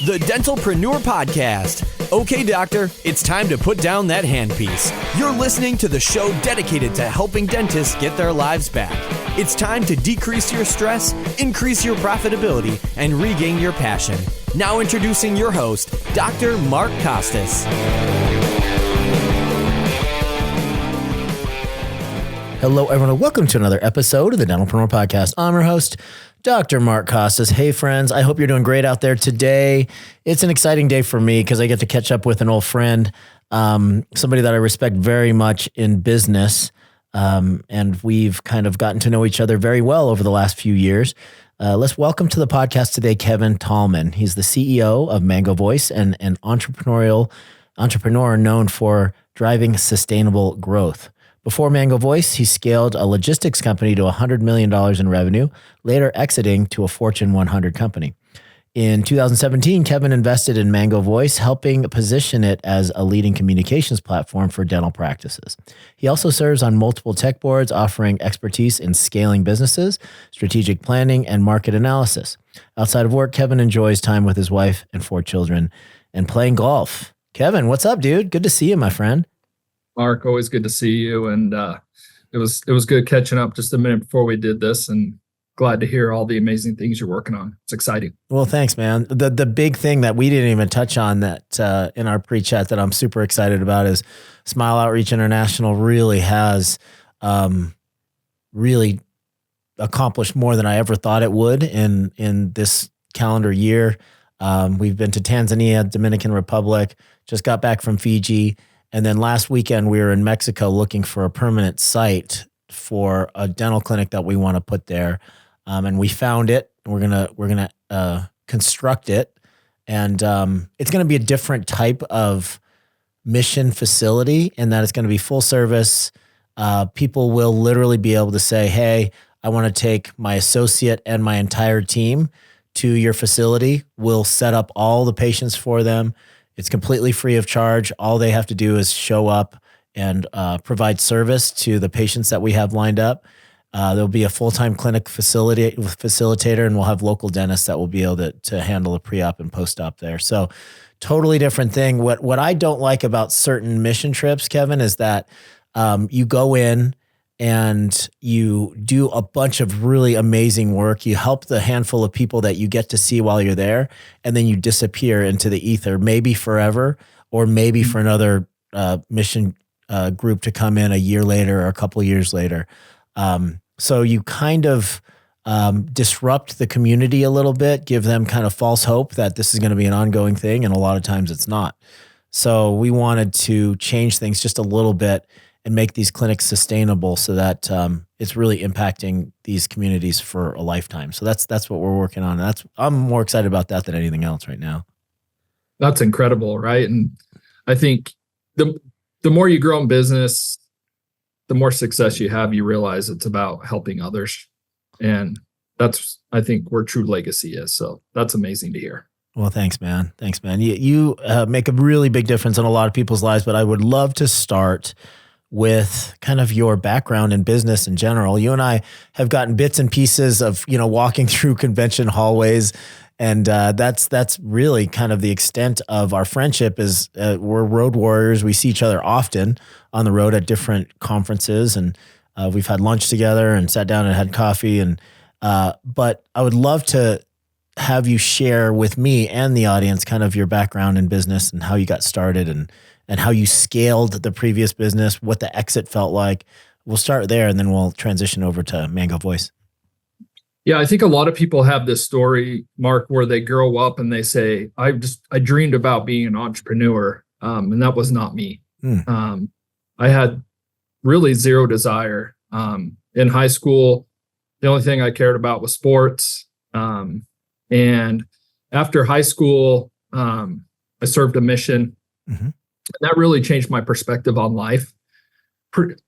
The Dentalpreneur Podcast. Okay, doctor, it's time to put down that handpiece. You're listening to the show dedicated to helping dentists get their lives back. It's time to decrease your stress, increase your profitability, and regain your passion. Now introducing your host, Dr. Mark Costas. Hello, everyone. Welcome to another episode of the Dentalpreneur Podcast. I'm your host, Dr. Mark Costas. Hey, friends. I hope you're doing great out there today. It's an exciting day for me because I get to catch up with an old friend, somebody that I respect very much in business. And we've kind of gotten to know each other very well over the last few years. Let's welcome to the podcast today, Kevin Tallman. He's the CEO of Mango Voice and an entrepreneur known for driving sustainable growth. Before Mango Voice, he scaled a logistics company to $100 million in revenue, later exiting to a Fortune 100 company. In 2017, Kevin invested in Mango Voice, helping position it as a leading communications platform for dental practices. He also serves on multiple tech boards, offering expertise in scaling businesses, strategic planning, and market analysis. Outside of work, Kevin enjoys time with his wife and 4 children and playing golf. Kevin, what's up, dude? Good to see you, my friend. Mark, always good to see you. And it was good catching up just a minute before we did this, and glad to hear all the amazing things you're working on. It's exciting. Well, thanks, man. The big thing that we didn't even touch on that in our pre-chat that I'm super excited about is Smile Outreach International really has really accomplished more than I ever thought it would in this calendar year. We've been to Tanzania, Dominican Republic, just got back from Fiji. And then last weekend, we were in Mexico looking for a permanent site for a dental clinic that we want to put there. And we found it. We're gonna construct it. And it's going to be a different type of mission facility in that it's going to be full service. People will literally be able to say, hey, I want to take my associate and my entire team to your facility. We'll set up all the patients for them. It's completely free of charge. All they have to do is show up and provide service to the patients that we have lined up. There'll be a full-time clinic facilitator, and we'll have local dentists that will be able to handle the pre-op and post-op there. So totally different thing. What I don't like about certain mission trips, Kevin, is that you go in and you do a bunch of really amazing work. You help the handful of people that you get to see while you're there, and then you disappear into the ether, maybe forever, or maybe for another mission group to come in a year later or a couple of years later. So you kind of disrupt the community a little bit, give them kind of false hope that this is going to be an ongoing thing, and a lot of times it's not. So we wanted to change things just a little bit and make these clinics sustainable so that it's really impacting these communities for a lifetime. So that's what we're working on. I'm more excited about that than anything else right now. That's incredible, right? And I think the more you grow in business, the more success you have, you realize it's about helping others. And that's, I think, where true legacy is. So that's amazing to hear. Well, thanks, man. Thanks, man. You make a really big difference in a lot of people's lives, but I would love to start with kind of your background in business in general. You and I have gotten bits and pieces of, walking through convention hallways. And that's really kind of the extent of our friendship is we're road warriors. We see each other often on the road at different conferences, and we've had lunch together and sat down and had coffee. And but I would love to have you share with me and the audience kind of your background in business and how you got started and how you scaled the previous business, what the exit felt like. We'll start there and then we'll transition over to Mango Voice. Yeah, I think a lot of people have this story, Mark, where they grow up and they say, I dreamed about being an entrepreneur. And that was not me. I had really zero desire. In high school, the only thing I cared about was sports. And after high school, I served a mission. Mm-hmm. That really changed my perspective on life.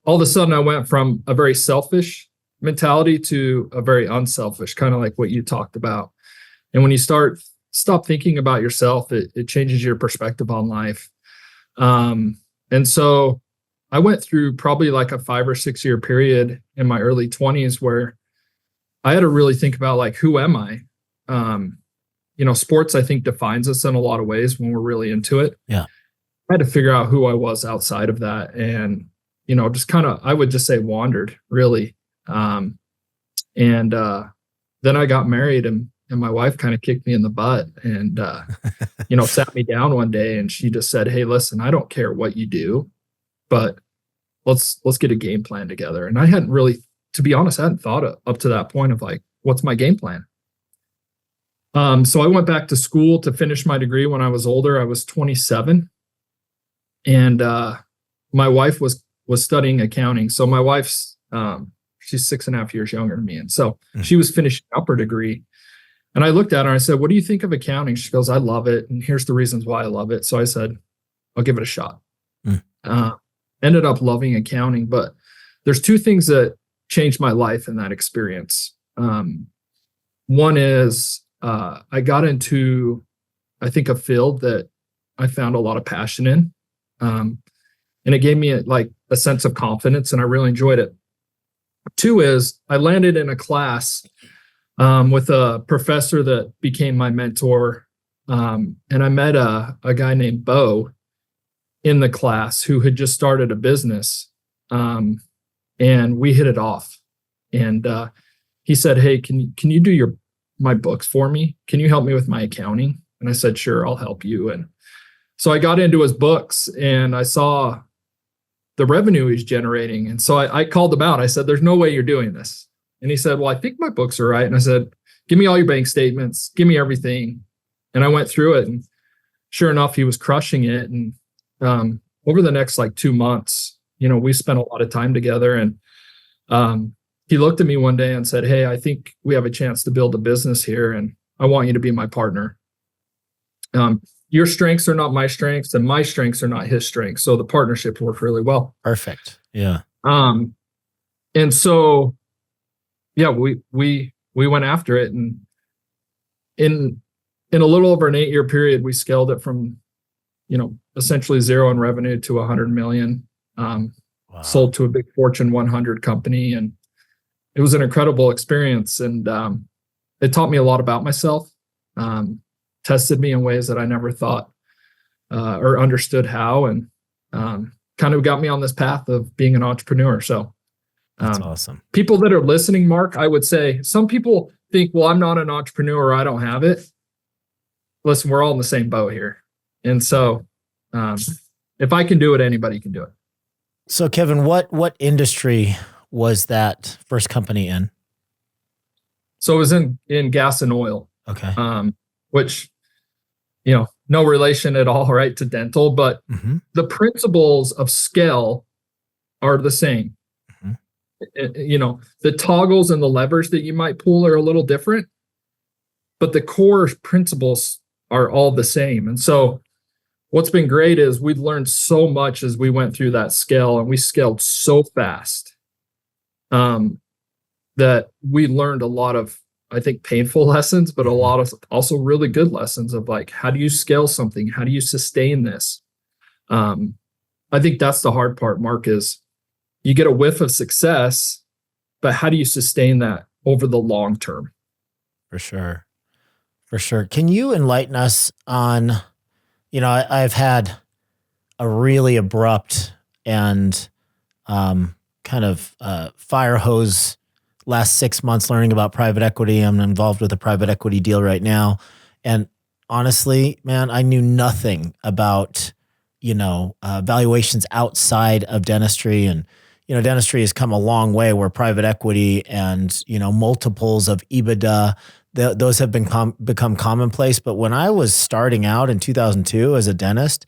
All of a sudden, I went from a very selfish mentality to a very unselfish, kind of like what you talked about. And when you stop thinking about yourself, it changes your perspective on life. And so I went through probably like a 5 or 6 year period in my early 20s where I had to really think about like, who am I? sports, I think, defines us in a lot of ways when we're really into it. Yeah. I had to figure out who I was outside of that. And, just kind of, I would just say wandered really. And then I got married and my wife kind of kicked me in the butt and, sat me down one day and she just said, "Hey, listen, I don't care what you do, but let's get a game plan together." And I hadn't really, to be honest, I hadn't thought up to that point of like, what's my game plan? So I went back to school to finish my degree when I was older. I was 27 and, my wife was studying accounting. So my wife's, she's 6.5 years younger than me. And so she was finishing up her degree. And I looked at her and I said, "What do you think of accounting?" She goes, "I love it. And here's the reasons why I love it." So I said, "I'll give it a shot." Ended up loving accounting, but there's two things that changed my life in that experience. One is I got into, I think, a field that I found a lot of passion in. And it gave me a sense of confidence and I really enjoyed it. Two is I landed in a class with a professor that became my mentor. And I met a guy named Bo in the class who had just started a business. And we hit it off. And he said, "Hey, can you do my books for me? Can you help me with my accounting?" And I said, "Sure, I'll help you." And so I got into his books and I saw the revenue he's generating. And so I called him out. I said, "There's no way you're doing this." And he said, "Well, I think my books are right." And I said, "Give me all your bank statements, give me everything." And I went through it and sure enough, he was crushing it. And over the next 2 months, we spent a lot of time together. And he looked at me one day and said, "Hey, I think we have a chance to build a business here. And I want you to be my partner. Your strengths are not my strengths and my strengths are not his strengths." So the partnership worked really well. Perfect. Yeah. And so, yeah, we went after it. And in a little over an 8-year period, we scaled it from, essentially zero in revenue to 100 million, Wow. sold to a big Fortune 100 company. And it was an incredible experience. And it taught me a lot about myself, tested me in ways that I never thought or understood how, and kind of got me on this path of being an entrepreneur. So that's awesome. People that are listening, Mark, I would say some people think, "Well, I'm not an entrepreneur, or I don't have it." Listen, we're all in the same boat here. And so if I can do it, anybody can do it. So Kevin, what industry was that first company in? So it was in gas and oil. Okay. Which, no relation at all, right, to dental, but the principles of scale are the same. The toggles and the levers that you might pull are a little different, but the core principles are all the same. And so what's been great is we've learned so much as we went through that scale, and we scaled so fast that we learned a lot of, I think, painful lessons, but a lot of also really good lessons of how do you scale something? How do you sustain this? I think that's the hard part, Mark, is you get a whiff of success, but how do you sustain that over the long term? For sure. For sure. Can you enlighten us on, I've had a really abrupt and kind of fire hose last 6 months learning about private equity. I'm involved with a private equity deal right now. And honestly, man, I knew nothing about, valuations outside of dentistry. And, dentistry has come a long way where private equity and, multiples of EBITDA, those have become commonplace. But when I was starting out in 2002 as a dentist,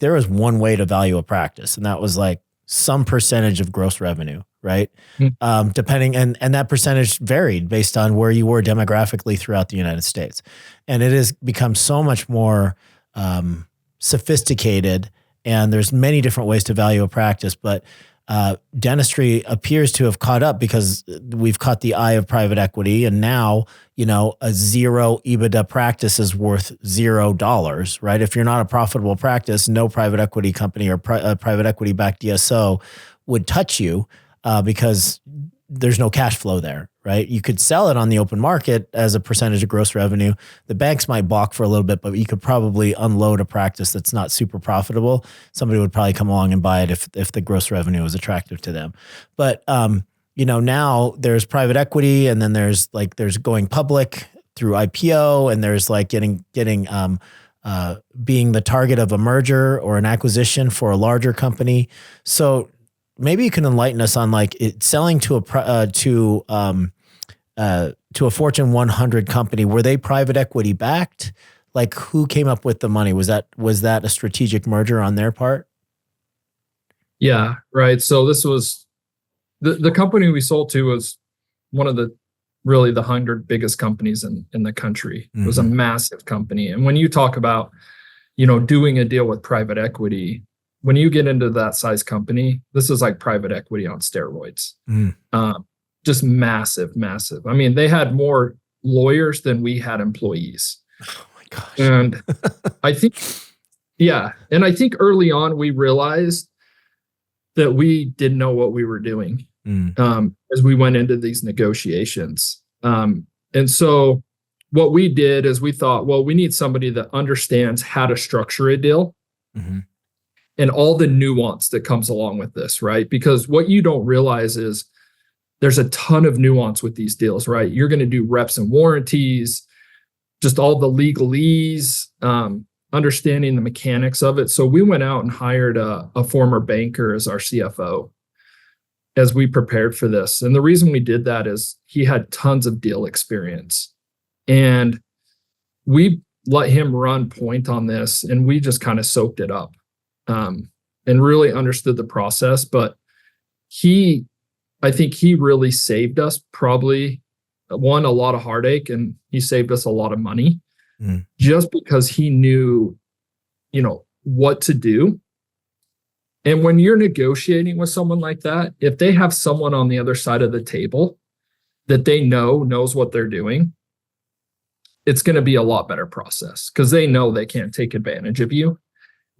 there was one way to value a practice. And that was some percentage of gross revenue, right? Depending, and that percentage varied based on where you were demographically throughout the United States. And it has become so much more sophisticated, and there's many different ways to value a practice, but dentistry appears to have caught up because we've caught the eye of private equity. And now, a zero EBITDA practice is worth $0, right? If you're not a profitable practice, no private equity company or private equity backed DSO would touch you because there's no cash flow there, right? You could sell it on the open market as a percentage of gross revenue. The banks might balk for a little bit, but you could probably unload a practice that's not super profitable. Somebody would probably come along and buy it if the gross revenue was attractive to them. But now there's private equity, and then there's going public through IPO, and there's like getting being the target of a merger or an acquisition for a larger company. So maybe you can enlighten us on selling to a Fortune 100 company. Were they private equity backed? Like, who came up with the money? Was that a strategic merger on their part? Yeah, right. So this was the company we sold to was one of the 100 biggest companies in the country. It was a massive company. And when you talk about, doing a deal with private equity, when you get into that size company, this is like private equity on steroids. Just massive, massive. I mean, they had more lawyers than we had employees. Oh my gosh. And I think early on we realized that we didn't know what we were doing as we went into these negotiations. And so what we did is we thought, well, we need somebody that understands how to structure a deal and all the nuance that comes along with this, right? Because what you don't realize is there's a ton of nuance with these deals, right? You're going to do reps and warranties, just all the legalese, understanding the mechanics of it. So we went out and hired a former banker as our CFO as we prepared for this. And the reason we did that is he had tons of deal experience. And we let him run point on this, and we just kind of soaked it up and really understood the process. But I think he really saved us probably, a lot of heartache, and he saved us a lot of money just because he knew, what to do. And when you're negotiating with someone like that, if they have someone on the other side of the table that they knows what they're doing, it's going to be a lot better process because they know they can't take advantage of you.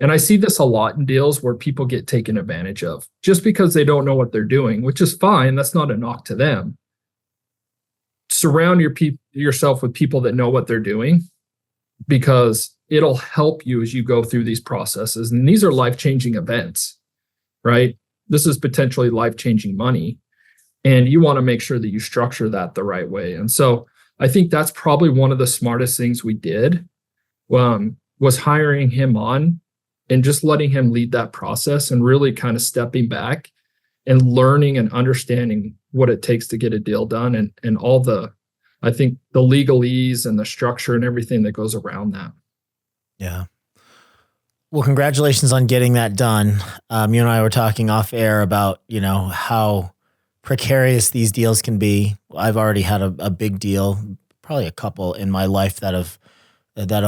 And I see this a lot in deals where people get taken advantage of just because they don't know what they're doing, which is fine. That's not a knock to them. Surround yourself with people that know what they're doing, because it'll help you as you go through these processes. And these are life-changing events, right? This is potentially life-changing money. And you want to make sure that you structure that the right way. And so I think that's probably one of the smartest things we did, was hiring him on and just letting him lead that process and really kind of stepping back and learning and understanding what it takes to get a deal done and all the legalese and the structure and everything that goes around that. Yeah. Well, congratulations on getting that done. You and I were talking off air about, how precarious these deals can be. I've already had a big deal, probably a couple in my life that have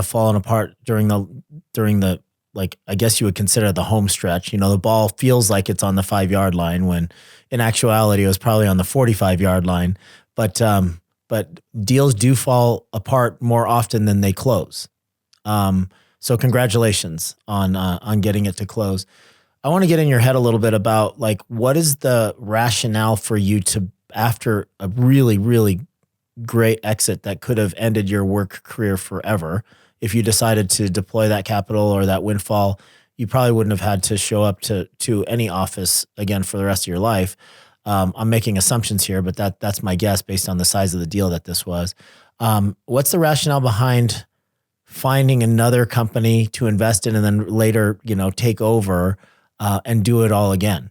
fallen apart during the like, I guess you would consider the home stretch. The ball feels like it's on the 5-yard line when in actuality it was probably on the 45-yard line. But deals do fall apart more often than they close. So congratulations on getting it to close. I want to get in your head a little bit about what is the rationale for you to, after a really, really great exit that could have ended your work career forever, if you decided to deploy that capital or that windfall, you probably wouldn't have had to show up to any office again for the rest of your life. I'm making assumptions here, but that's my guess based on the size of the deal that this was. What's the rationale behind finding another company to invest in and then later, take over and do it all again?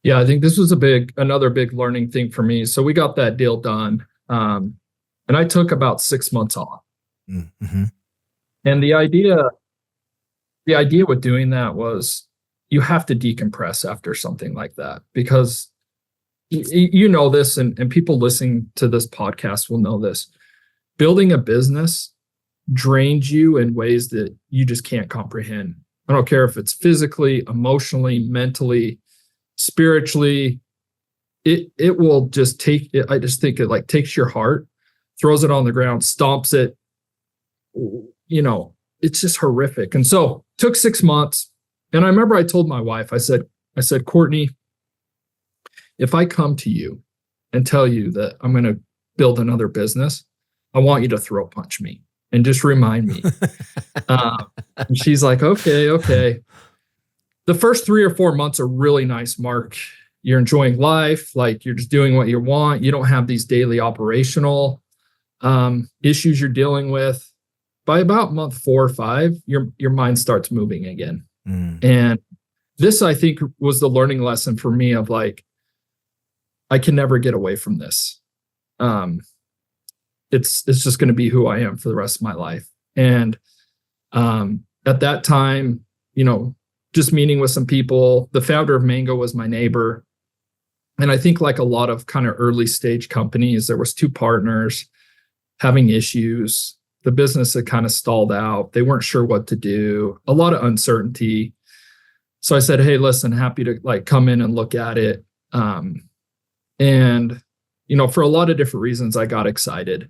Yeah, I think this was another big learning thing for me. So we got that deal done, and I took about 6 months off. Mm-hmm. And the idea with doing that was you have to decompress after something like that, because you know this, and people listening to this podcast will know this. Building a business drains you in ways that you just can't comprehend. I don't care if it's physically, emotionally, mentally, spiritually. It will just take it. I just think it takes your heart, throws it on the ground, stomps it. It's just horrific. And so took 6 months. And I remember I told my wife, I said, Courtney, if I come to you and tell you that I'm going to build another business, I want you to throat punch me and just remind me. And she's like, okay. The first 3 or 4 months are really nice, Mark. You're enjoying life. Like, you're just doing what you want. You don't have these daily operational issues you're dealing with. By about month 4 or 5, your mind starts moving again. And this, I think, was the learning lesson for me of like, I can never get away from this. It's just going to be who I am for the rest of my life. And at that time, just meeting with some people, the founder of Mango was my neighbor. And I think like a lot of kind of early stage companies, there was 2 partners having issues. The business had kind of stalled out. They weren't sure what to do, a lot of uncertainty. So I said, hey, listen, happy to like come in and look at it. And, for a lot of different reasons, I got excited.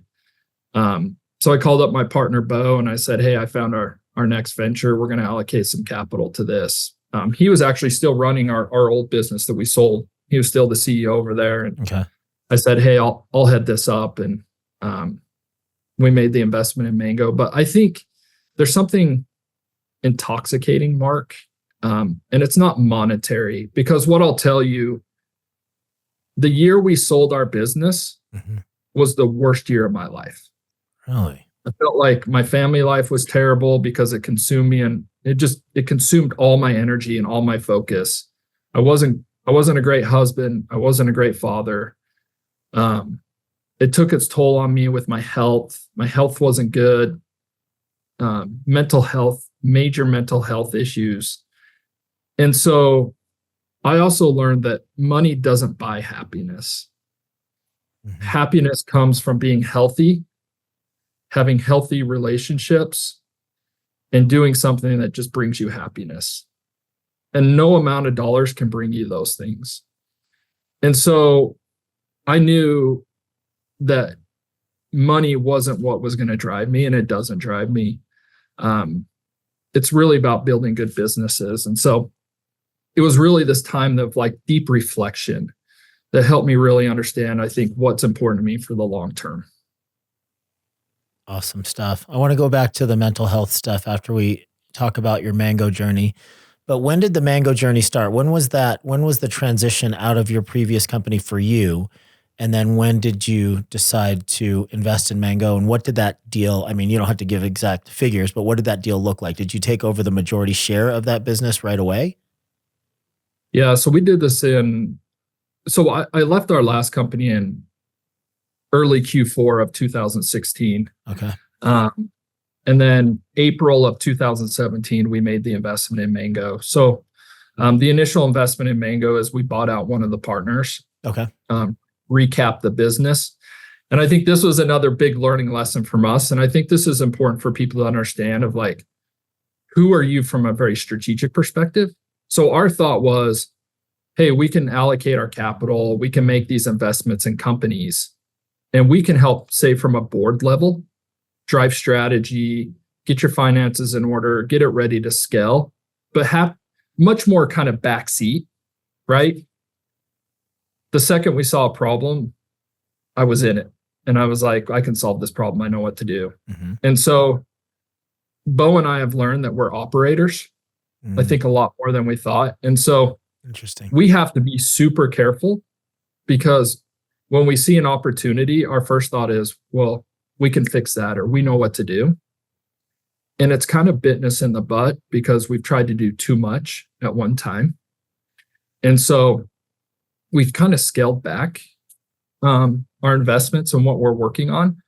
So I called up my partner, Bo, and I said, hey, I found our next venture. We're going to allocate some capital to this. He was actually still running our old business that we sold. He was still the CEO over there. And I said, hey, I'll head this up. And we made the investment in Mango. But I think there's something intoxicating, Mark. And it's not monetary, because what I'll tell you, the year we sold our business was the worst year of my life. Really? I felt like my family life was terrible because it consumed me, and it consumed all my energy and all my focus. I wasn't a great husband. I wasn't a great father. It took its toll on me with my health. My health wasn't good. Mental health, major mental health issues. And so I also learned that money doesn't buy happiness. Happiness comes from being healthy, having healthy relationships, and doing something that just brings you happiness. And no amount of dollars can bring you those things. And so I knew that money wasn't what was going to drive me, and it doesn't drive me. It's really about building good businesses. And so it was really this time of like deep reflection that helped me really understand, I think, what's important to me for the long term. Awesome stuff. I want to go back to the mental health stuff after we talk about your Mango journey. But when did the Mango journey start? When was the transition out of your previous company for you? And then when did you decide to invest in Mango? And what did that deal, I mean, you don't have to give exact figures, but what did that deal look like? Did you take over the majority share of that business right away? Yeah, so we did this I left our last company in early Q4 of 2016. Okay. And then April of 2017, we made the investment in Mango. So the initial investment in Mango is we bought out one of the partners. Okay. Recap the business. And I think this was another big learning lesson from us. And I think this is important for people to understand of like, who are you from a very strategic perspective? So our thought was, hey, we can allocate our capital. We can make these investments in companies, and we can help, say, from a board level, drive strategy, get your finances in order, get it ready to scale, but have much more kind of backseat, right? The second we saw a problem, I was in it. And I was like, I can solve this problem. I know what to do. And so Bo and I have learned that we're operators, I think a lot more than we thought. And so interesting. We have to be super careful, because when we see an opportunity, our first thought is, well, we can fix that, or we know what to do. And it's kind of bitten us in the butt because we've tried to do too much at one time. And so we've kind of scaled back our investments and what we're working on,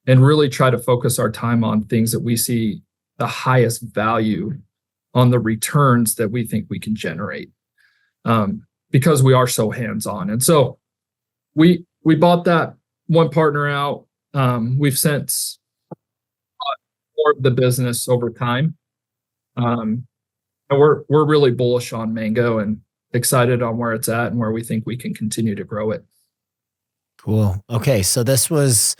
and really try to focus our time on things that we see the highest value on, the returns that we think we can generate, because we are so hands-on. And so we bought that one partner out. We've since bought more of the business over time. And we're really bullish on Mango and excited on where it's at and where we think we can continue to grow it. Cool. Okay. So this was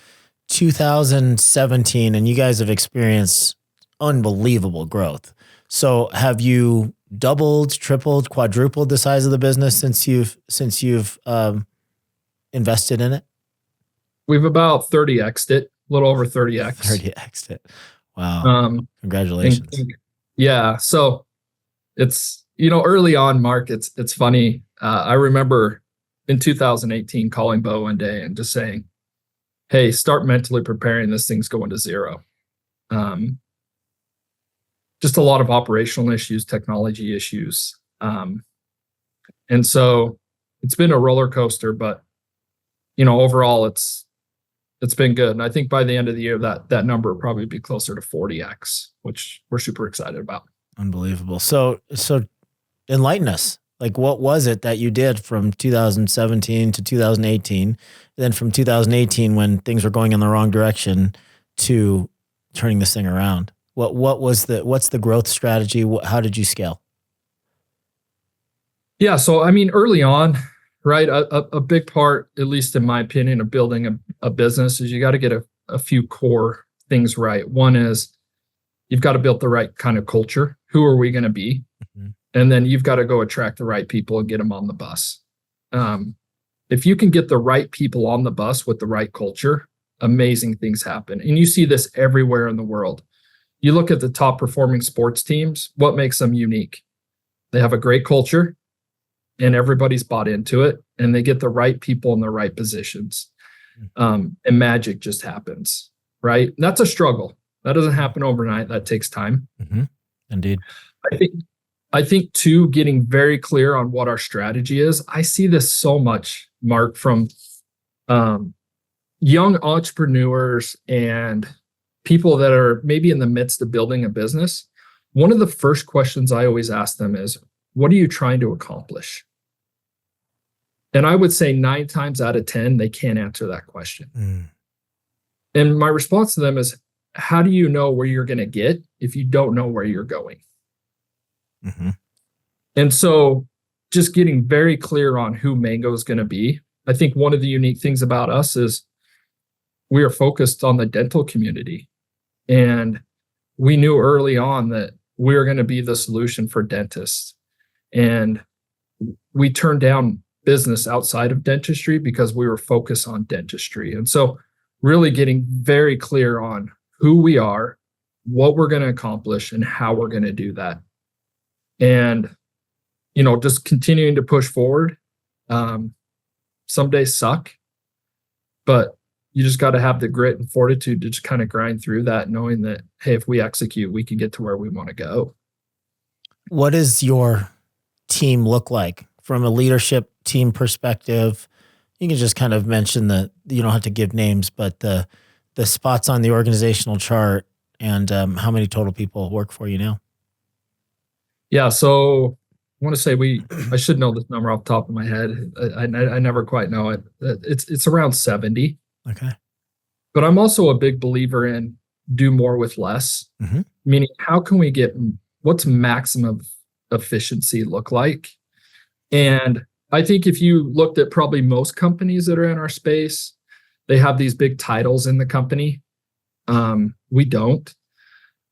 2017 and you guys have experienced unbelievable growth. So have you doubled, tripled, quadrupled the size of the business since you've invested in it? We've about 30x'd it, a little over 30x. 30x'd it. Wow. Congratulations. Yeah. So it's, early on, Mark, it's funny. I remember in 2018 calling Bo one day and just saying, hey, start mentally preparing. This thing's going to zero. Just a lot of operational issues, technology issues. And so it's been a roller coaster, but overall it's been good. And I think by the end of the year, that number will probably be closer to 40x, which we're super excited about. Unbelievable. So enlighten us. Like, what was it that you did from 2017 to 2018, then from 2018 when things were going in the wrong direction to turning this thing around? What's the growth strategy? How did you scale? Yeah. So, I mean, early on, right, a big part, at least in my opinion, of building a business is you got to get a few core things right. One is you've got to build the right kind of culture. Who are we going to be? Mm-hmm. And then you've got to go attract the right people and get them on the bus. If you can get the right people on the bus with the right culture, amazing things happen. And you see this everywhere in the world. You look at the top performing sports teams, what makes them unique? They have a great culture and everybody's bought into it and they get the right people in the right positions. And magic just happens, right? And that's a struggle. That doesn't happen overnight. That takes time. Mm-hmm. Indeed. I think too, getting very clear on what our strategy is. I see this so much, Mark, from young entrepreneurs and people that are maybe in the midst of building a business. One of the first questions I always ask them is, what are you trying to accomplish? And I would say 9 times out of 10, they can't answer that question. And my response to them is, how do you know where you're going to get if you don't know where you're going? Mm-hmm. And so just getting very clear on who Mango is going to be. I think one of the unique things about us is we are focused on the dental community. And we knew early on that we were going to be the solution for dentists. And we turned down business outside of dentistry because we were focused on dentistry. And so really getting very clear on who we are, what we're going to accomplish, and how we're going to do that. And, just continuing to push forward. Some days suck, but you just got to have the grit and fortitude to just kind of grind through that, knowing that, hey, if we execute, we can get to where we want to go. What does your team look like from a leadership team perspective? You can just kind of mention that you don't have to give names, but the spots on the organizational chart and how many total people work for you now? Yeah. So I want to say I should know this number off the top of my head. I never quite know it. It's around 70. Okay. But I'm also a big believer in do more with less, mm-hmm. Meaning how can we get, what's maximum efficiency look like? And I think if you looked at probably most companies that are in our space, they have these big titles in the company. We don't.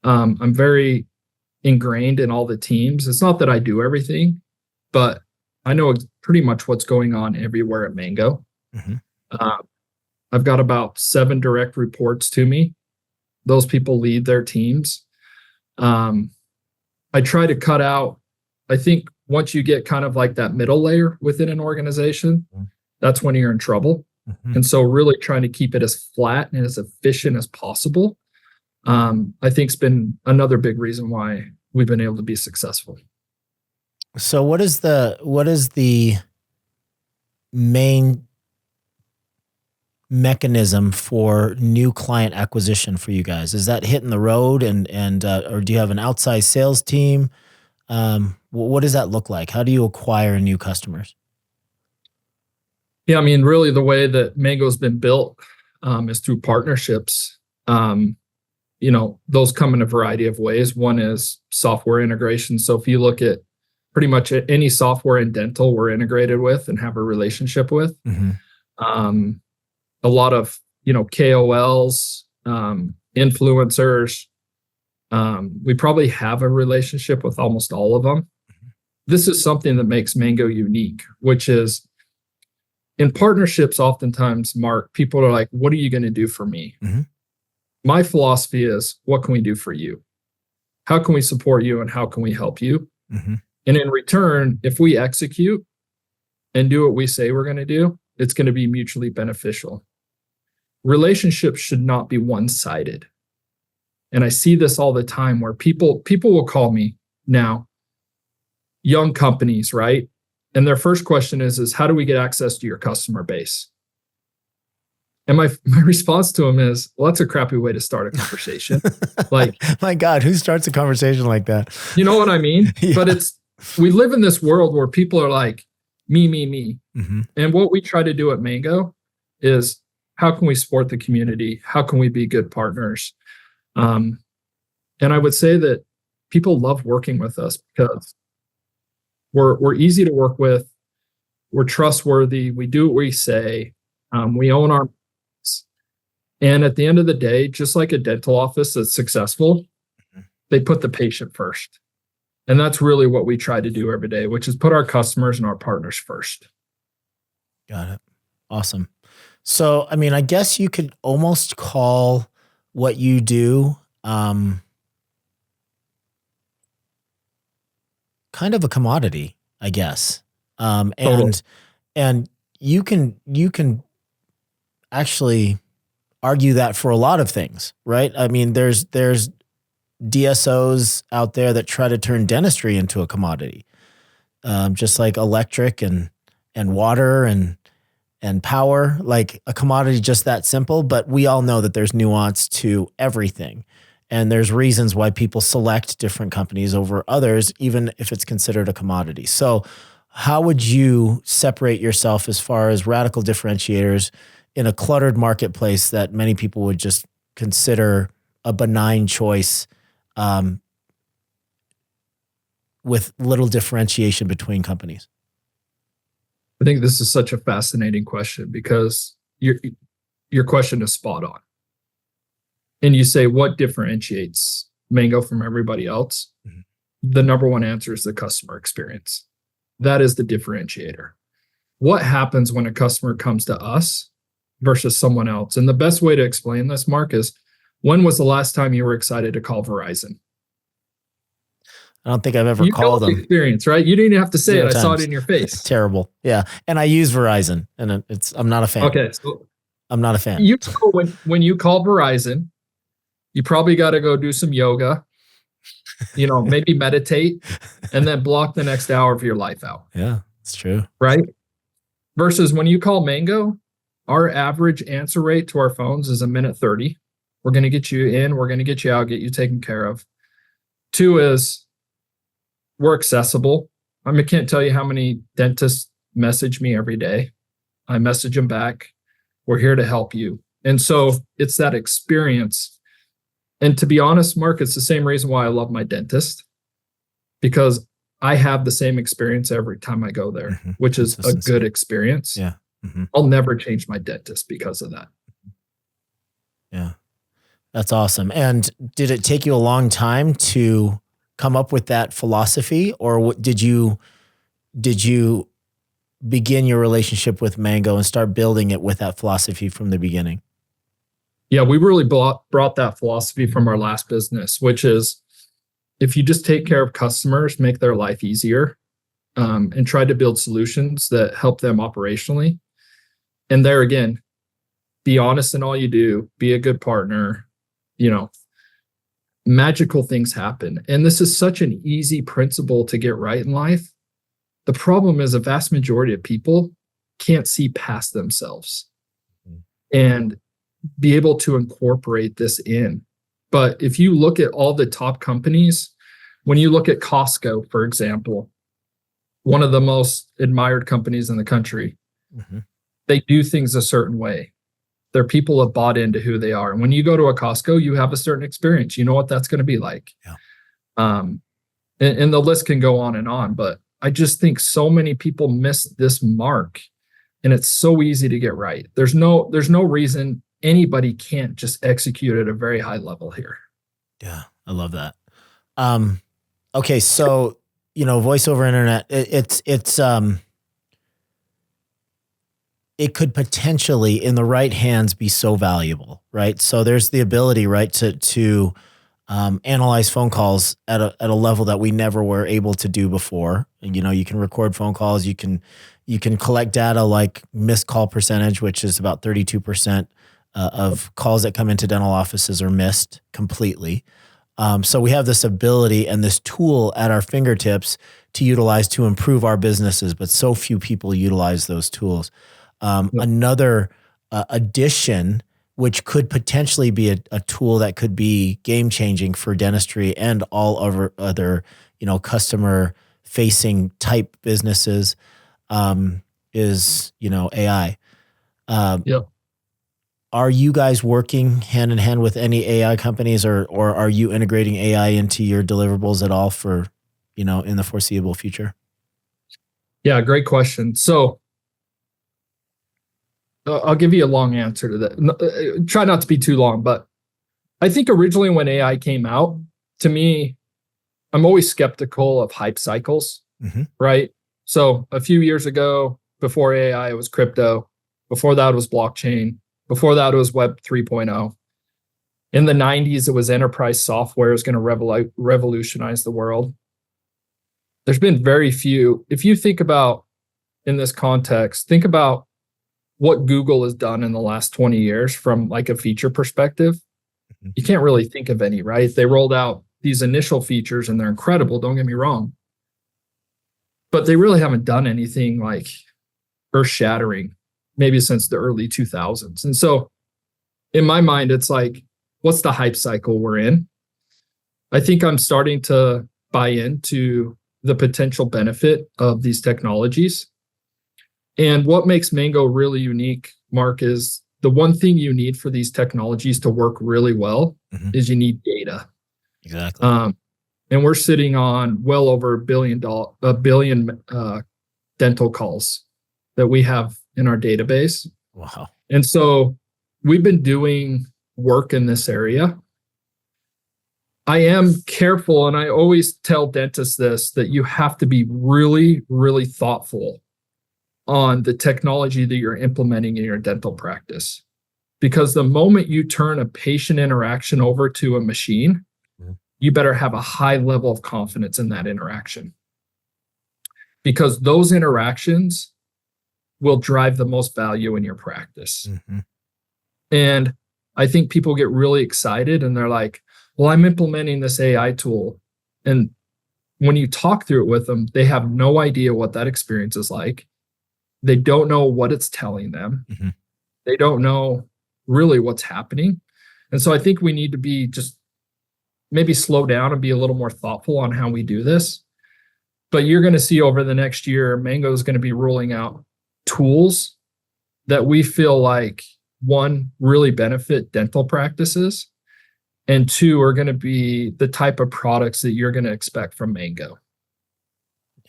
I'm very ingrained in all the teams. It's not that I do everything, but I know pretty much what's going on everywhere at Mango. Mm-hmm. I've got about 7 direct reports to me. Those people lead their teams. I try to cut out, I think once you get kind of like that middle layer within an organization, mm-hmm. That's when you're in trouble. Mm-hmm. And so really trying to keep it as flat and as efficient as possible, I think it's been another big reason why we've been able to be successful. So what is the main mechanism for new client acquisition for you guys? Is that hitting the road and or do you have an outside sales team? What does that look like? How do you acquire new customers? Yeah, I mean, really the way that Mango's been built is through partnerships. Those come in a variety of ways. One is software integration. So if you look at pretty much any software in dental, we're integrated with and have a relationship with. Mm-hmm. A lot of, KOLs, influencers. We probably have a relationship with almost all of them. Mm-hmm. This is something that makes Mango unique, which is in partnerships, oftentimes, Mark, people are like, what are you going to do for me? Mm-hmm. My philosophy is, what can we do for you? How can we support you and how can we help you? Mm-hmm. And in return, if we execute and do what we say we're going to do, it's going to be mutually beneficial. Relationships should not be one-sided. And I see this all the time where people will call me now, young companies, right? And their first question is how do we get access to your customer base? And my response to them is, well, that's a crappy way to start a conversation. Like, my God, who starts a conversation like that? You know what I mean? Yeah. But we live in this world where people are like, me. Mm-hmm. And what we try to do at Mango is, how can we support the community? How can we be good partners? And I would say that people love working with us because we're easy to work with. We're trustworthy. We do what we say. We own our. And at the end of the day, just like a dental office that's successful, they put the patient first. And that's really what we try to do every day, which is put our customers and our partners first. Got it. Awesome. So, I mean, I guess you could almost call what you do kind of a commodity, I guess. Totally. And you can actually argue that for a lot of things, right? I mean, there's DSOs out there that try to turn dentistry into a commodity, just like electric and water and power, like a commodity, just that simple. But we all know that there's nuance to everything. And there's reasons why people select different companies over others, even if it's considered a commodity. So how would you separate yourself as far as radical differentiators in a cluttered marketplace that many people would just consider a benign choice, with little differentiation between companies? I think this is such a fascinating question because your question is spot on. And you say, what differentiates Mango from everybody else? Mm-hmm. The number one answer is the customer experience. That is the differentiator. What happens when a customer comes to us versus someone else? And the best way to explain this, Mark, is, when was the last time you were excited to call Verizon? I don't think I've ever called them. Experience, right? You didn't even have to say 0 it. times. I saw it in your face. Terrible. Yeah. And I use Verizon, and I'm not a fan. Okay. So I'm not a fan. You know, when you call Verizon, you probably got to go do some yoga, maybe meditate, and then block the next hour of your life out. Yeah, it's true. Right? Versus when you call Mango, our average answer rate to our phones is 1:30. We're going to get you in, we're going to get you out, get you taken care of. 2 is, we're accessible. I can't tell you how many dentists message me every day. I message them back. We're here to help you. And so it's that experience. And to be honest, Mark, it's the same reason why I love my dentist, because I have the same experience every time I go there, Mm-hmm. which is a good experience. Yeah. Mm-hmm. I'll never change my dentist because of that. Yeah. That's awesome. And did it take you a long time to come up with that philosophy, or did you begin your relationship with Mango and start building it with that philosophy from the beginning? Yeah, we really brought that philosophy from our last business, which is, if you just take care of customers, make their life easier, and try to build solutions that help them operationally. And there again, be honest in all you do, be a good partner, magical things happen. And this is such an easy principle to get right in life. The problem is, a vast majority of people can't see past themselves and be able to incorporate this in. But if you look at all the top companies, when you look at Costco, for example, one of the most admired companies in the country, mm-hmm. they do things a certain way. Their people have bought into who they are. And when you go to a Costco, you have a certain experience. You know what that's going to be like. Yeah. And the list can go on, but I just think so many people miss this mark, and it's so easy to get right. There's no reason anybody can't just execute at a very high level here. Yeah, I love that. Okay, so voice over internet, it could potentially, in the right hands, be so valuable, right? So there's the ability, right, to analyze phone calls at a level that we never were able to do before. You know, you can record phone calls, you can collect data like missed call percentage, which is about 32% of calls that come into dental offices are missed completely. So we have this ability and this tool at our fingertips to utilize to improve our businesses, but so few people utilize those tools. Another addition, which could potentially be a tool that could be game changing for dentistry and all other, customer facing type businesses, is, AI. Are you guys working hand in hand with any AI companies, or are you integrating AI into your deliverables at all for, in the foreseeable future? Yeah, great question. So I'll give you a long answer to that. Try not to be too long, but I think originally when AI came out, to me, I'm always skeptical of hype cycles, right? So a few years ago, before AI, it was crypto. Before that, it was blockchain. Before that, it was Web 3.0. In the 90s, it was enterprise software is going to revolutionize the world. There's been very few. If you think about, in this context, think about what Google has done in the last 20 years from like a feature perspective. You can't really think of any, right? They rolled out these initial features and they're incredible, don't get me wrong. But they really haven't done anything like earth-shattering, maybe since the early 2000s. And so in my mind, it's like, what's the hype cycle we're in? I think I'm starting to buy into the potential benefit of these technologies. And what makes Mango really unique, Mark, is the one thing you need for these technologies to work really well is you need data. Exactly. And we're sitting on well over a billion dental calls that we have in our database. Wow. And so we've been doing work in this area. I am careful, and I always tell dentists this, that you have to be really, really thoughtful on the technology that you're implementing in your dental practice. Because the moment you turn a patient interaction over to a machine, you better have a high level of confidence in that interaction. Because those interactions will drive the most value in your practice. And I think people get really excited and they're like, well, I'm implementing this AI tool. And when you talk through it with them, they have no idea what that experience is like. They don't know what it's telling them. They don't know really what's happening. And so I think we need to be just maybe slow down and be a little more thoughtful on how we do this. But you're going to see over the next year, Mango is going to be rolling out tools that we feel like, one, really benefit dental practices, and two, are going to be the type of products that you're going to expect from Mango.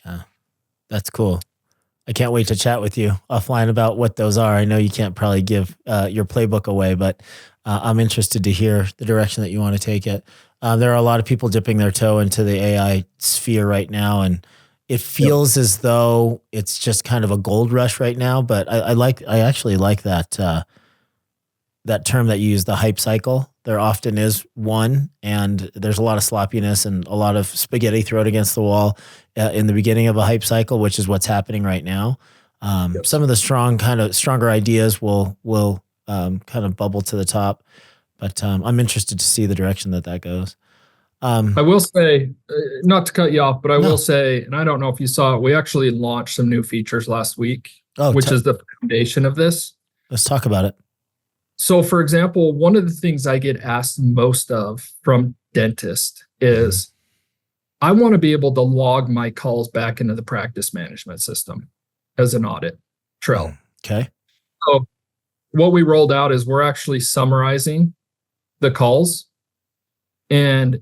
Yeah, that's cool. I can't wait to chat with you offline about what those are. I know you can't probably give your playbook away, but I'm interested to hear the direction that you want to take it. There are a lot of people dipping their toe into the AI sphere right now, and it feels as though it's just kind of a gold rush right now. But I actually like that that term that you use, the hype cycle. There often is one, and there's a lot of sloppiness and a lot of spaghetti thrown against the wall in the beginning of a hype cycle, which is what's happening right now. Some of the stronger ideas will kind of bubble to the top, but I'm interested to see the direction that goes. I will say, not to cut you off, but I will say, and I don't know if you saw it, we actually launched some new features last week, which is the foundation of this. Let's talk about it. So, for example, one of the things I get asked most of from dentists is, I want to be able to log my calls back into the practice management system as an audit trail. Okay. So what we rolled out is we're actually summarizing the calls and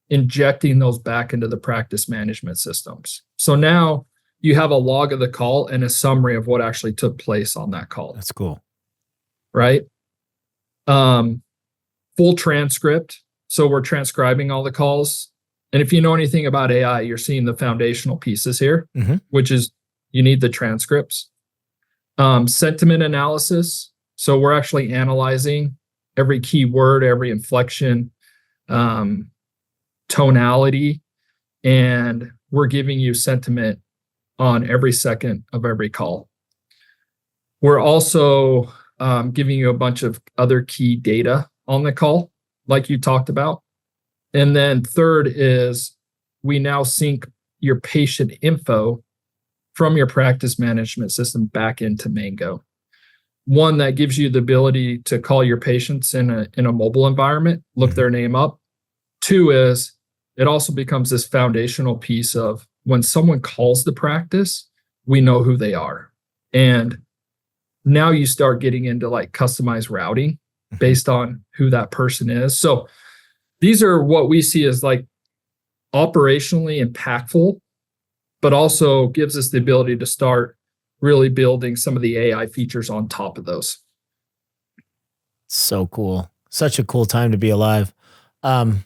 injecting those back into the practice management systems. So now you have a log of the call and a summary of what actually took place on that call. That's cool. Right? Full transcript. So we're transcribing all the calls. And if you know anything about AI, you're seeing the foundational pieces here, which is you need the transcripts. Sentiment analysis. So we're actually analyzing every key word, every inflection, tonality, and we're giving you sentiment on every second of every call. We're also giving you a bunch of other key data on the call, like you talked about. And then third is we now sync your patient info from your practice management system back into Mango. One, that gives you the ability to call your patients in a mobile environment, look their name up. Two is it also becomes this foundational piece of when someone calls the practice, we know who they are. And now you start getting into like customized routing based on who that person is. So these are what we see as like operationally impactful, but also gives us the ability to start really building some of the AI features on top of those. So cool. Such a cool time to be alive. Kevin,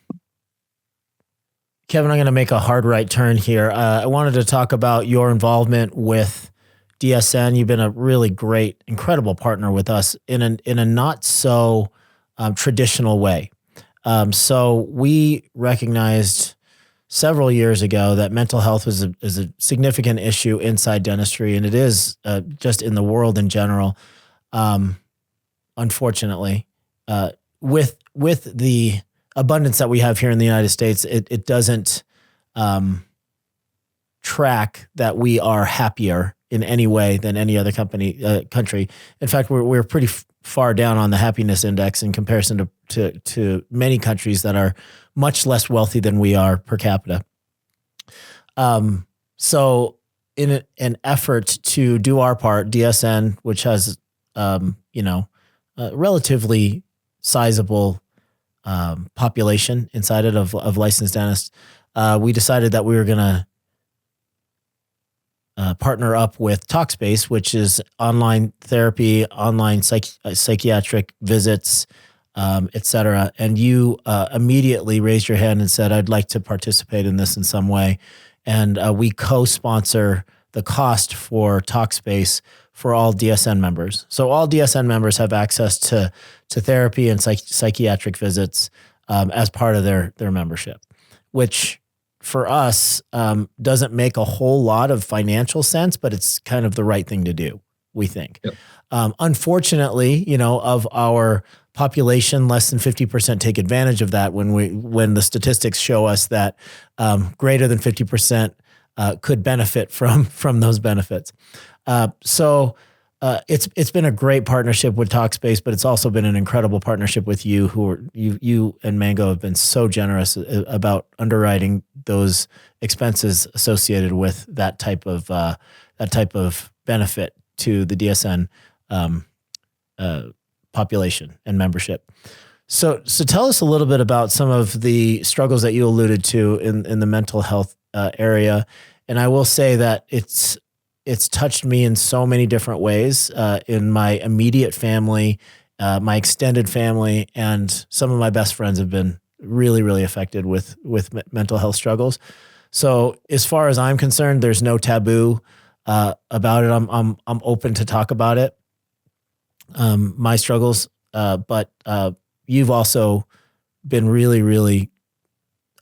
I'm going to make a hard right turn here. I wanted to talk about your involvement with DSN. You've been a really great, incredible partner with us in a not so traditional way. So we recognized several years ago that mental health is a significant issue inside dentistry, and it is just in the world in general. Unfortunately, with the abundance that we have here in the United States, it doesn't track that we are happier in any way than any other country. In fact, we're pretty far down on the happiness index in comparison to many countries that are much less wealthy than we are per capita. So in an effort to do our part, DSN, which has, a relatively sizable population inside it of licensed dentists, we decided that we were going to partner up with Talkspace, which is online therapy, online psychiatric visits, et cetera. And you immediately raised your hand and said, I'd like to participate in this in some way. And we co-sponsor the cost for Talkspace for all DSN members. So all DSN members have access to therapy and psychiatric visits as part of their membership, which for us doesn't make a whole lot of financial sense, but it's kind of the right thing to do, we think. Yep. Unfortunately, of our population, less than 50% take advantage of that when the statistics show us that greater than 50% could benefit from those benefits. So it's been a great partnership with Talkspace, but it's also been an incredible partnership with you, you and Mango have been so generous about underwriting those expenses associated with that type of benefit to the DSN population and membership. So tell us a little bit about some of the struggles that you alluded to in the mental health area. And I will say that it's touched me in so many different ways in my immediate family, my extended family, and some of my best friends have been really, really affected with mental health struggles. So as far as I'm concerned, there's no taboo about it. I'm open to talk about it, my struggles, but you've also been really, really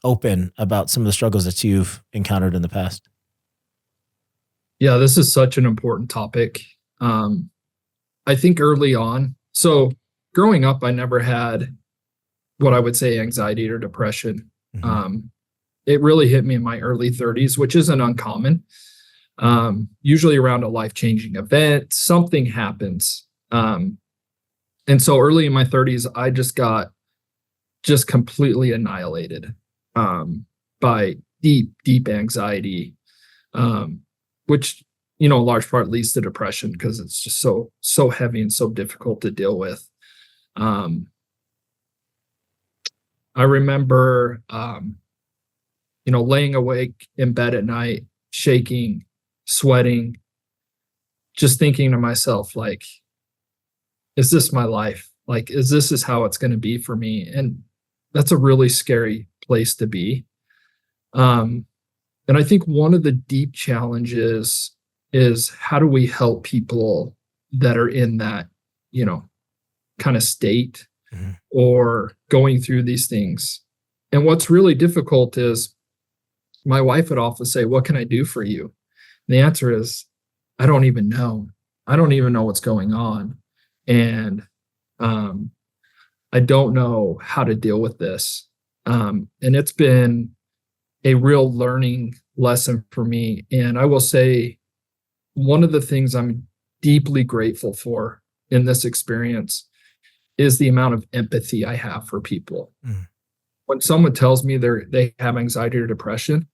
open about some of the struggles that you've encountered in the past. Yeah, this is such an important topic. I think early on, so growing up, I never had what I would say anxiety or depression. Mm-hmm. It really hit me in my early 30s, which isn't uncommon. Usually around a life-changing event, something happens. And so early in my 30s, I just got completely annihilated by deep anxiety, which, in large part leads to depression because it's just so heavy and so difficult to deal with. I remember, laying awake in bed at night, shaking, sweating, just thinking to myself, like, is this my life? Like, this is how it's going to be for me? And that's a really scary place to be. And I think one of the deep challenges is how do we help people that are in that, kind of state or going through these things. And what's really difficult is my wife would often say, "What can I do for you?" And the answer is, I don't even know. I don't even know what's going on. And I don't know how to deal with this. And it's been a real learning lesson for me. And I will say, one of the things I'm deeply grateful for in this experience is the amount of empathy I have for people. When someone tells me they have anxiety or depression,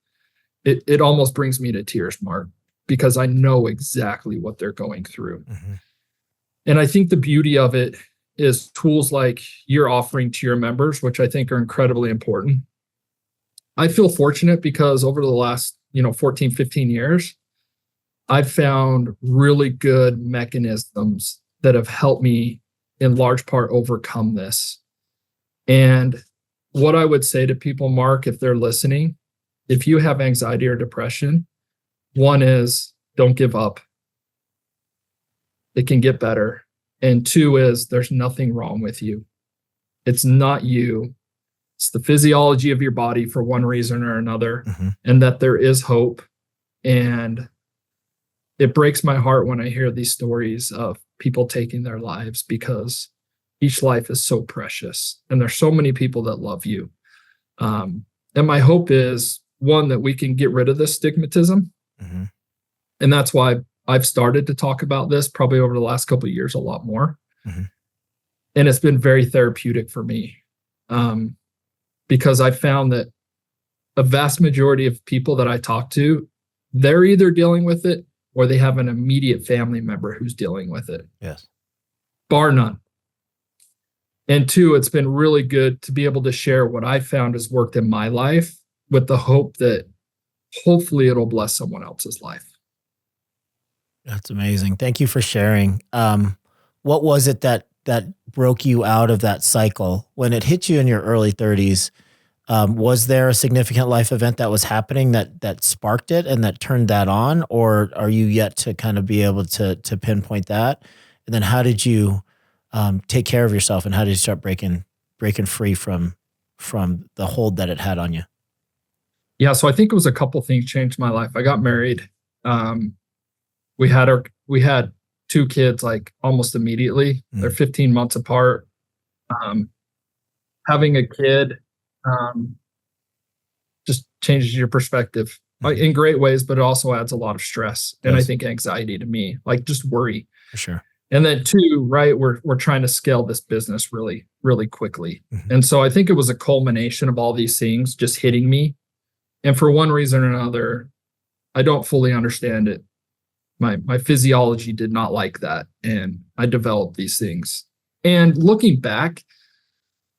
it almost brings me to tears, Mark, because I know exactly what they're going through. And I think the beauty of it is tools like you're offering to your members, which I think are incredibly important. I feel fortunate because over the last, 14, 15 years, I've found really good mechanisms that have helped me in large part overcome this. And what I would say to people, Mark, if they're listening, if you have anxiety or depression, one is don't give up. It can get better. And two is there's nothing wrong with you. It's not you. It's the physiology of your body for one reason or another, and that there is hope. And it breaks my heart when I hear these stories of people taking their lives, because each life is so precious and there's so many people that love you. And my hope is, one, that we can get rid of this stigmatism. And that's why I've started to talk about this probably over the last couple of years a lot more. And it's been very therapeutic for me, because I found that a vast majority of people that I talk to, they're either dealing with it or they have an immediate family member who's dealing with it. Yes. Bar none. And two, it's been really good to be able to share what I found has worked in my life with the hope that hopefully it'll bless someone else's life. That's amazing. Thank you for sharing. What was it that broke you out of that cycle when it hit you in your early 30s? Was there a significant life event that was happening that sparked it and that turned that on, or are you yet to kind of be able to pinpoint that? And then how did you take care of yourself, and how did you start breaking free from the hold that it had on you? Yeah, so I think it was a couple things changed my life. I got married. We had two kids like almost immediately. They're 15 months apart. Having a kid just changes your perspective in great ways, but it also adds a lot of stress and I think anxiety to me, like just worry. For sure. And then two, right, we're trying to scale this business really, really quickly. And so I think it was a culmination of all these things just hitting me. And for one reason or another, I don't fully understand it. My physiology did not like that. And I developed these things. And looking back,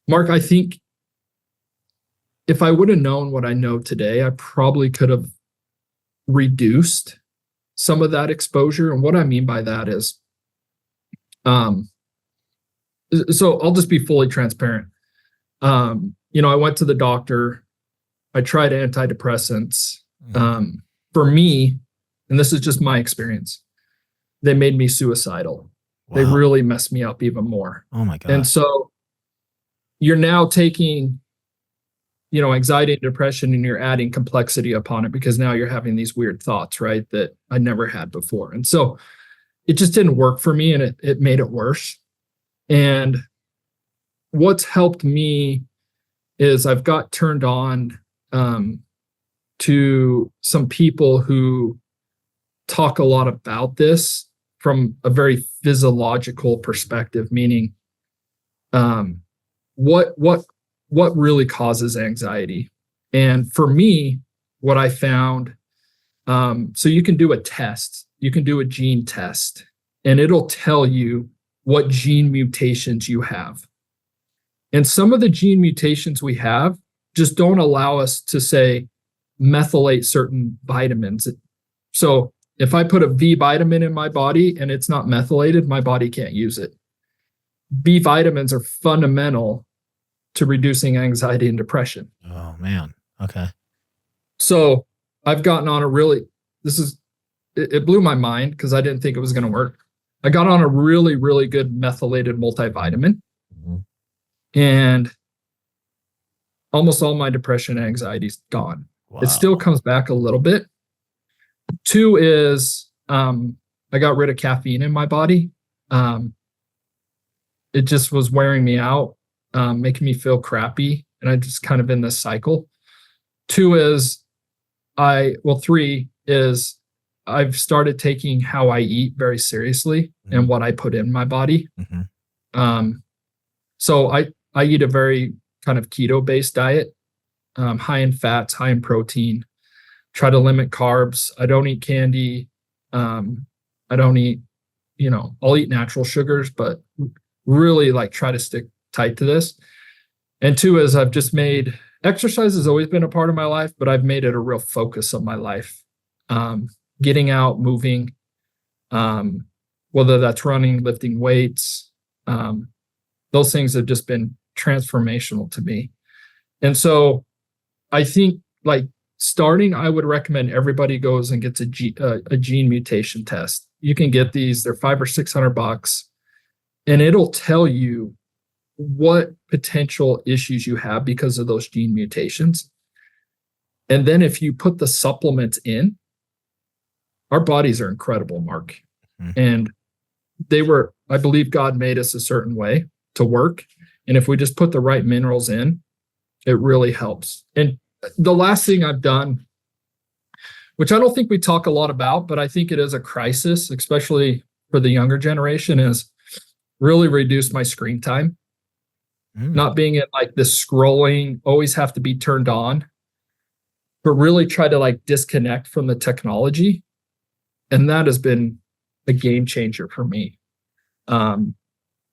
Mark, I think if I would have known what I know today, I probably could have reduced some of that exposure. And what I mean by that is, so I'll just be fully transparent. I went to the doctor. I tried antidepressants. For me, and this is just my experience, they made me suicidal. Wow. They really messed me up even more. Oh my God. And so you're now taking, anxiety and depression, and you're adding complexity upon it, because now you're having these weird thoughts, right, that I never had before. And so it just didn't work for me, and it made it worse. And what's helped me is I've got turned on to some people who talk a lot about this from a very physiological perspective, meaning what really causes anxiety. And for me, what I found, so you can do a test, you can do a gene test, and it'll tell you what gene mutations you have. And some of the gene mutations we have just don't allow us to, say, methylate certain vitamins. So if I put a V vitamin in my body and it's not methylated, my body can't use it. B vitamins are fundamental to reducing anxiety and depression. Oh, man. Okay. So I've gotten on it blew my mind because I didn't think it was going to work. I got on a really, really good methylated multivitamin, and almost all my depression and anxiety is gone. Wow. It still comes back a little bit. 2 is I got rid of caffeine in my body. It just was wearing me out, making me feel crappy, and I just kind of in this cycle. 2 is 3 is I've started taking how I eat very seriously and what I put in my body. So I eat a very kind of keto-based diet, high in fats, high in protein, try to limit carbs. I don't eat candy. I don't eat, I'll eat natural sugars, but really like try to stick tight to this. And 2 is I've just made exercise has always been a part of my life, but I've made it a real focus of my life. Getting out, moving, whether that's running, lifting weights, those things have just been transformational to me. And so I think like starting, I would recommend everybody goes and gets a gene mutation test. You can get these, they're $500 or $600, and it'll tell you what potential issues you have because of those gene mutations. And then if you put the supplements in, our bodies are incredible, Mark. And I believe God made us a certain way to work. And if we just put the right minerals in, it really helps. And the last thing I've done, which I don't think we talk a lot about, but I think it is a crisis, especially for the younger generation, is really reduce my screen time. Not being in like this scrolling, always have to be turned on, but really try to like disconnect from the technology. And that has been a game changer for me.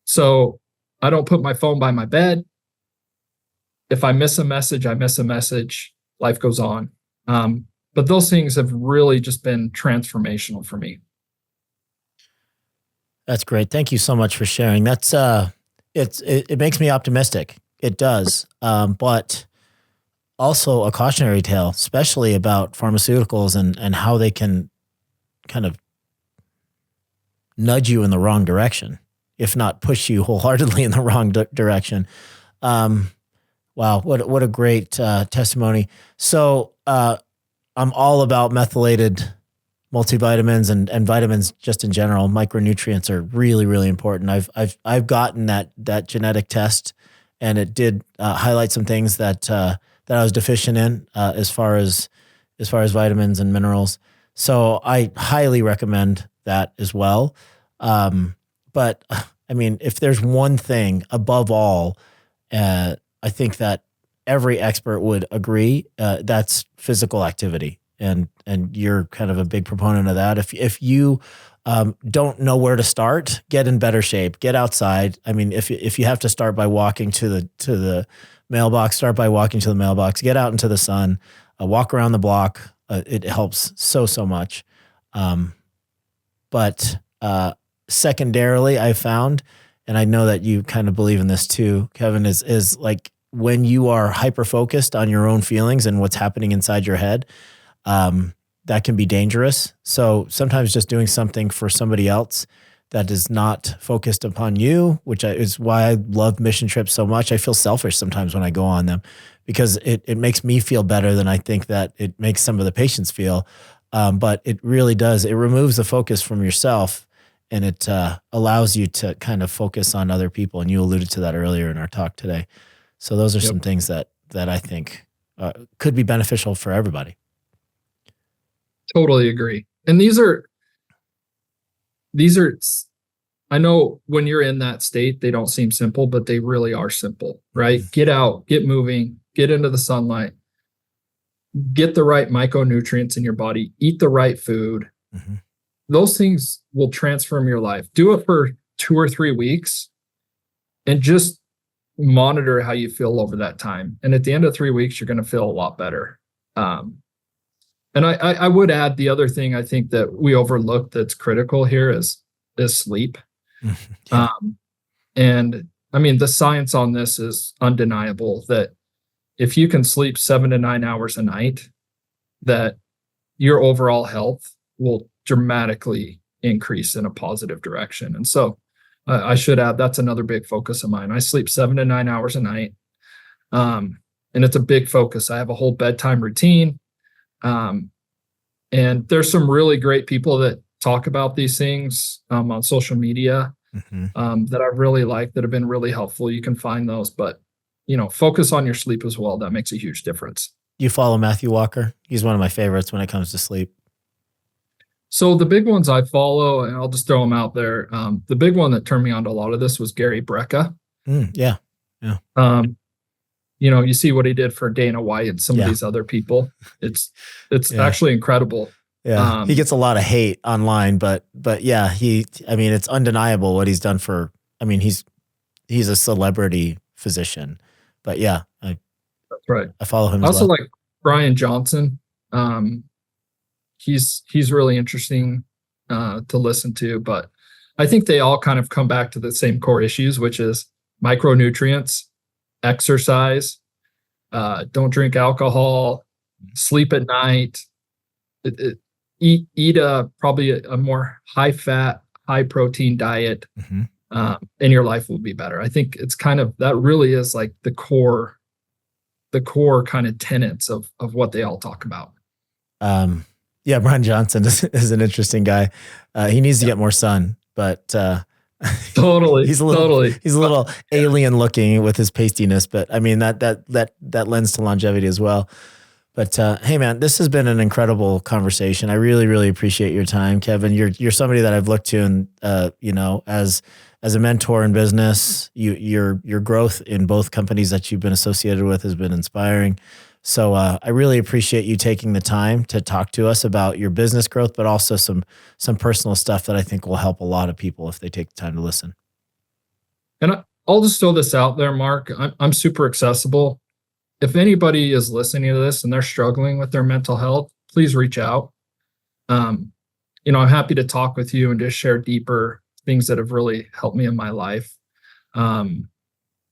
So I don't put my phone by my bed. If I miss a message, I miss a message. Life goes on. But those things have really just been transformational for me. That's great. Thank you so much for sharing. That's it makes me optimistic. It does. But also a cautionary tale, especially about pharmaceuticals and how they can kind of nudge you in the wrong direction, if not push you wholeheartedly in the wrong direction. Wow, what a great testimony. So I'm all about methylated multivitamins and vitamins just in general. Micronutrients are really, really important. I've gotten that genetic test, and it did highlight some things that I was deficient in as far as vitamins and minerals. So I highly recommend that as well. But I mean, if there's one thing above all, I think that every expert would agree, that's physical activity. And you're kind of a big proponent of that. If you don't know where to start, get in better shape, get outside. I mean, if you have to start by walking to the mailbox, start by walking to the mailbox, get out into the sun, walk around the block. It helps so much. But secondarily, I found, and I know that you kind of believe in this too, Kevin, is like when you are hyper-focused on your own feelings and what's happening inside your head, that can be dangerous. So sometimes just doing something for somebody else that is not focused upon you, which is why I love mission trips so much. I feel selfish sometimes when I go on them because it makes me feel better than I think that it makes some of the patients feel. But it really does. It removes the focus from yourself, and it allows you to kind of focus on other people. And you alluded to that earlier in our talk today. So those are some things that I think could be beneficial for everybody. Totally agree. And these are, I know when you're in that state, they don't seem simple, but they really are simple, right? Get out, get moving, get into the sunlight, get the right micronutrients in your body, eat the right food. Those things will transform your life. Do it for 2 or 3 weeks and just monitor how you feel over that time. And at the end of 3 weeks, you're going to feel a lot better. And I would add the other thing I think that we overlook that's critical here is sleep. And I mean, the science on this is undeniable that if you can sleep 7 to 9 hours a night, that your overall health will dramatically increase in a positive direction. And so I should add, that's another big focus of mine. I sleep 7 to 9 hours a night. And it's a big focus. I have a whole bedtime routine. And there's some really great people that talk about these things on social media that I really like, that have been really helpful. You can find those, but focus on your sleep as well. That makes a huge difference. You follow Matthew Walker? He's one of my favorites when it comes to sleep. So the big ones I follow, and I'll just throw them out there. The big one that turned me on to a lot of this was Gary Brecka. Yeah. You see what he did for Dana White and some of these other people. It's actually incredible. Yeah. He gets a lot of hate online, but yeah, it's undeniable what he's done he's a celebrity physician, but yeah, that's right. I follow him. I also like Brian Johnson. He's really interesting to listen to, but I think they all kind of come back to the same core issues, which is micronutrients, exercise, don't drink alcohol, sleep at night, eat probably a more high fat, high protein diet, and your life will be better. I think it's kind of, that really is like the core kind of tenets of what they all talk about. Yeah, Brian Johnson is an interesting guy. He needs to get more sun, but totally, he's a little alien looking with his pastiness. But I mean that lends to longevity as well. But hey, man, this has been an incredible conversation. I really, really appreciate your time, Kevin. You're somebody that I've looked to, and as a mentor in business, your growth in both companies that you've been associated with has been inspiring. So I really appreciate you taking the time to talk to us about your business growth, but also some personal stuff that I think will help a lot of people if they take the time to listen. And I'll just throw this out there, Mark. I'm super accessible. If anybody is listening to this and they're struggling with their mental health, please reach out. I'm happy to talk with you and just share deeper things that have really helped me in my life.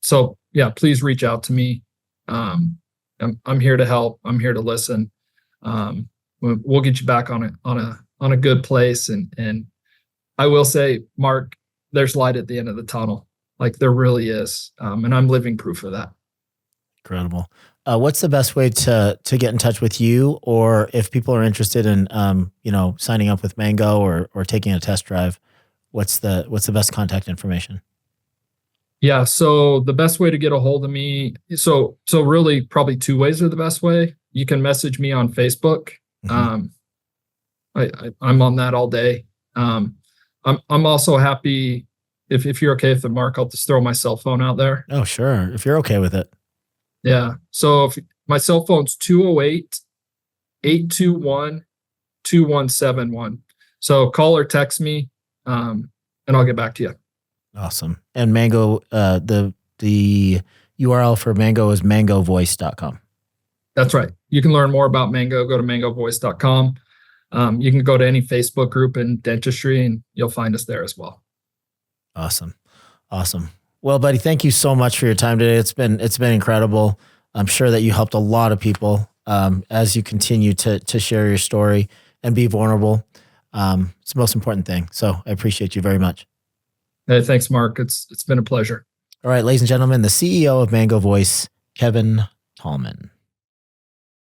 So yeah, please reach out to me. I'm here to help. I'm here to listen. We'll get you back on a good place. And I will say, Mark, there's light at the end of the tunnel. Like there really is. And I'm living proof of that. Incredible. What's the best way to get in touch with you, or if people are interested in, signing up with Mango or taking a test drive, what's the best contact information? Yeah. So the best way to get a hold of me. So really probably two ways are the best way. You can message me on Facebook. I'm on that all day. I'm also happy if you're okay with it, Mark, I'll just throw my cell phone out there. Oh, sure. If you're okay with it. Yeah. So if my cell phone's 208-821-2171. So call or text me, and I'll get back to you. Awesome. And Mango, the URL for Mango is mangovoice.com. That's right. You can learn more about Mango. Go to mangovoice.com. You can go to any Facebook group in dentistry and you'll find us there as well. Awesome. Well, buddy, thank you so much for your time today. It's been incredible. I'm sure that you helped a lot of people as you continue to share your story and be vulnerable. It's the most important thing. So I appreciate you very much. Hey, thanks, Mark. It's been a pleasure. All right, ladies and gentlemen, the CEO of Mango Voice, Kevin Tallman.